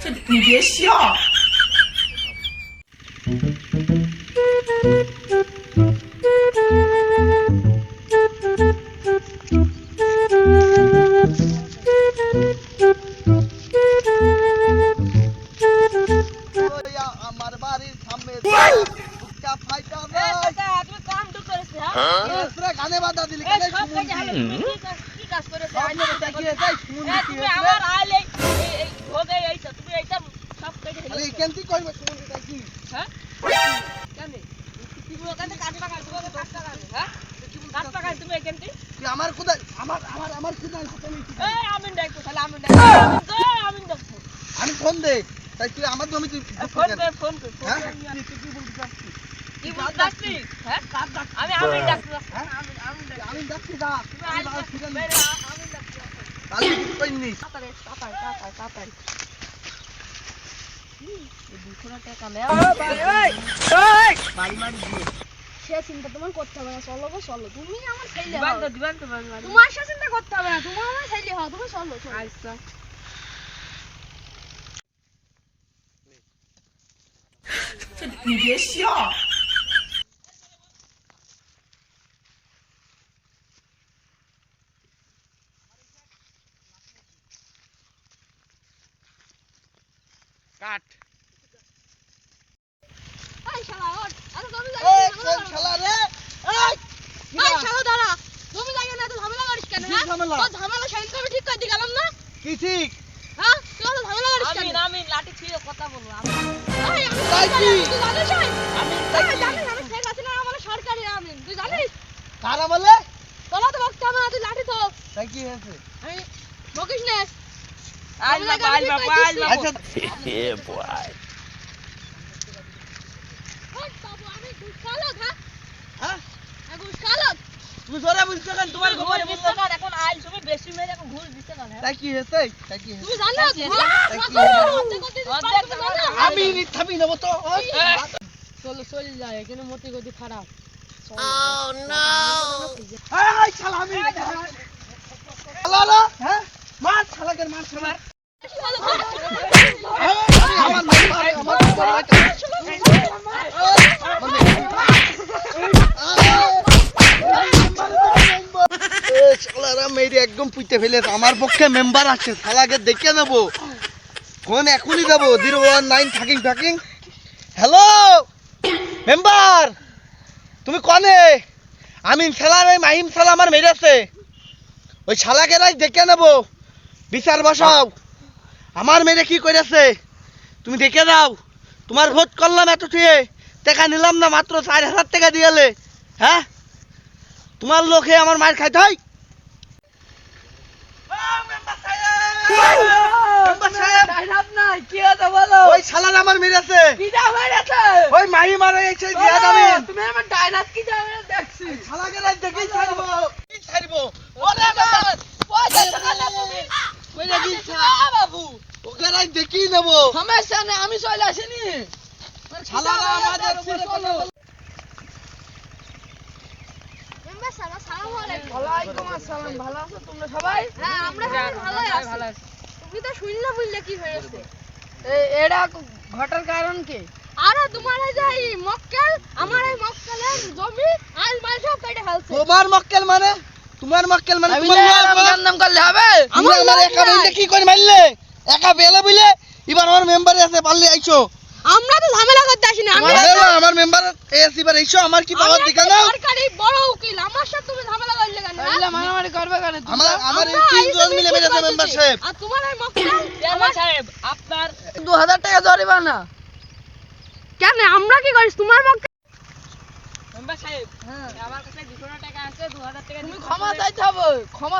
你别笑。আমার বাড়ির সামনে গানে বাধা দিলি আমার কোথায় আমার কোথায় আমি ফোন দে তাই তুই আমার জমি তুই ফোন কর কি বলতে আসছি হ্যাঁ আমি ডাকছি আমি ডাকছি না আমি ডাকছি তাহলে কিছু কইনি তাড়াতাড়ি 200 টাকা সে চিন্তা তোমার করতে হবে না, চলো গো চলো, তুমি আমার ছেলে দিবান তো তোমার সে চিন্তা করতে হবে না, তুমি আমার ছেলে হও, তুমি চলো আচ্ছা你别笑。কাট এই শালা ওঠ, আরে তুমি এই কোন শালা রে এই শালা দাঁড়া, তুমি লাগে না তো ঝামেলা করিস কেন? কি হ্যাঁ ঝামেলা? ও ঝামেলা শান্ত আমি ঠিক করে দি গেলাম না। কি ঠিক হ্যাঁ তুই তো ঝামেলা করিস কেন? আমি লাঠি ছিঁড়ে কথা বলবো এই আমি তাই কি? তুই জানিস আমি জানিস আমি শেখ হাসিনা আমার সরকারি আমিন, তুই জানিস? কারা বলে তোরা তো বকতে হবে না, তুই লাঠি তো তাই কি হয়েছে আমি বকিস না। আজ আচ্ছা Yeah, boy. ওঠ বাবু, আমি ঘুষ খাওয়ালো, হ্যাঁ হ্যাঁ আমি ঘুষ খাওয়ালো। তুমি জোরে বুঝছো কেন তোমার খবর বলছো এখন আইল তুমি বেশি মেরে এখন ঘুষ দিতে না তাই কি হয়েছে তাই কি হয়েছে তুমি জানো আমি থামি নেব তো ওই চল যায় এখানে মতি গতি খারাপ এই শালা আমি শালা হ্যাঁ মার শালাকে মার শালা আমার শালারা মেরে একদম পুইতে ফেলেছে আমার পক্ষে মেম্বার আছে শালাকে দেখে নেব ফোন এখনই দেবো 019 থাকিং হ্যালো মেম্বার তুমি কনে আমি শালার ওই মাহিম শালা আমার মেরেছে ওই শালাকে রাই দেখে নেব বিচার বসাও আমার মেরে কি করেছে তুমি দেখে দাও তোমার ভোট করলাম এত ছুঁয়ে টাকা নিলাম না মাত্র 4000 টাকা দিয়েলে হ্যাঁ তোমার লোকে আমার মার খাইতে হয় ওই শালার আমার মেরেছে ওই মাহি মারা গেছে জিয়াদ আমিন তুমি আমার ডাইনাস কি যাবে দেখছি শালাকে রাই দেখেই ছাড়বো ওরে বাবা পয়সা টাকা না তুমি কইরা দিছ বাবু ওকে রাই দেখেই নেব সমস্যা নেই আমি চলে আসিনি শালারা আমাদের উপরে কথা বলে মেম্বার সাহেব আসসালামু আলাইকুম। ওয়ালাইকুম আসসালাম ভালো আছো তোমরা সবাই হ্যাঁ আমরা সবাই ভালো আছি। তুমি তো শুনলে বুঝলে কি হয়েছে? এটা ঘটার কারণ কি আরে তোমার এই যে এই মক্কেল, আমার এই মক্কেলের জমি আল মাল সব কেটে ফেলছে। তোমার মক্কেল মানে তোমার মক্কেল মানে আমি তোমার নাম করলে হবে আমার লোক একা নাই। বইলে কি করে মারলে একা বেলা বইলে এবার আমার মেম্বারে আছে পারলে আইছো আমরা তো ঝামেলা করতে আসিনি, আমরা আমার মেম্বার এসি বার আইছো আমার কি পাওয়ার দিকা না সরকারি বড় উকিল, আমার সাথে তুমি ঝামেলা করলে কেন? হ্যাঁ? তাহলে মারামারি করবে কেন আমার এই আমরা তিনজন মিলে আইসি মেরেছে করতেছি। মেম্বার সাহেব আর তোমার এই মক্কেল আমার সাহেব আপনার 2000 টাকা জরিমানা কেন আমরা কি করিস তোমার মক্কেল? মেম্বার সাহেব আমার কাছে 200 টাকা আছে 2000 টাকা তুমি ক্ষমা চাইতে হবে ক্ষমা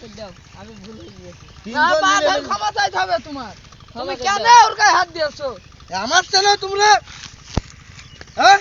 করে দাও আমি ভুল হয়ে গেছে তিনজন মিলে ক্ষমা চাইতে হবে তোমার তুমি ক্ষমা করে কেন দাও। ওর গায়ে হাত দিয়েছো আমার চেনো তোমরা হ্যাঁ